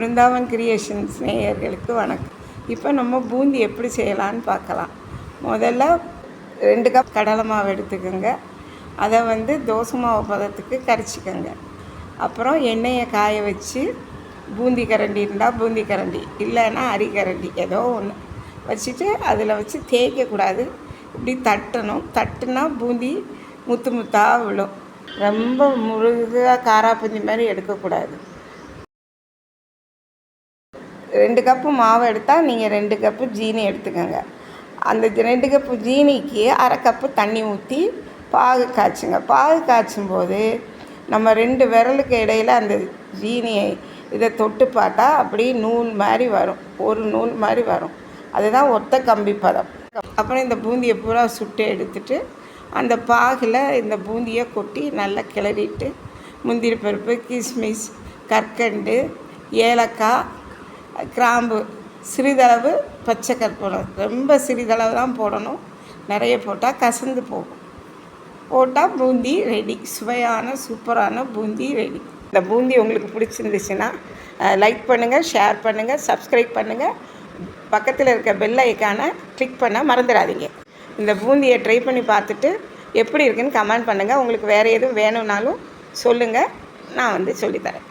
Brindavan creations நேயர்களுக்கு வணக்கம். இப்போ நம்ம பூந்தி எப்படி செய்யலான்னு பார்க்கலாம். முதல்ல 2 கப் கடலை மாவு எடுத்துக்கோங்க. அதை தோசை மாவு பதத்துக்கு கரைச்சிக்கோங்க. அப்புறம் எண்ணெயை காய வச்சு பூந்தி கரண்டி இருந்தால் பூந்தி கரண்டி, இல்லைன்னா அரிக்கரண்டி ஏதோ ஒன்று வச்சுட்டு அதில் வச்சு தேய்க்கக்கூடாது, இப்படி தட்டணும். தட்டுனா பூந்தி முத்து முத்தாக விழும். ரொம்ப முழுகாக காராப்பூந்தி மாதிரி எடுக்கக்கூடாது. 2 கப்பு மாவு எடுத்தால் நீங்கள் 2 கப்பு ஜீனி எடுத்துக்கோங்க. அந்த 2 கப்பு ஜீனிக்கு அரை கப்பு தண்ணி ஊற்றி பாகு காய்ச்சுங்க. பாகு காய்ச்சும்போது நம்ம 2 விரலுக்கு இடையில் அந்த ஜீனியை இதை தொட்டு பார்த்தா அப்படி நூல் மாதிரி வரும், ஒரு நூல் மாதிரி வரும். அதுதான் ஒத்த கம்பி பதம். அப்புறம் இந்த பூந்தியை பூரா சுட்டு எடுத்துட்டு அந்த பாகில் இந்த பூந்தியை கொட்டி நல்லா கிளறிட்டு முந்திரி பருப்பு, கிஸ்மிஸ், கற்கண்டு, ஏலக்காய், கிராம்பு, சிறிதளவு பச்சை கற்பூரம், ரொம்ப சிறிதளவு தான் போடணும். நிறைய போட்டால் கசந்து போகும். போட்டால் பூந்தி ரெடி. சுவையான சூப்பரான பூந்தி ரெடி. இந்த பூந்தி உங்களுக்கு பிடிச்சிருந்துச்சுன்னா லைக் பண்ணுங்கள், ஷேர் பண்ணுங்கள், சப்ஸ்கிரைப் பண்ணுங்கள். பக்கத்தில் இருக்க பெல் ஐக்கானை கிளிக் பண்ண மறந்துடாதீங்க. இந்த பூந்தியை ட்ரை பண்ணி பார்த்துட்டு எப்படி இருக்குன்னு கமெண்ட் பண்ணுங்கள். உங்களுக்கு வேறு எதுவும் வேணும்னாலும் சொல்லுங்கள், நான் சொல்லித்தரேன்.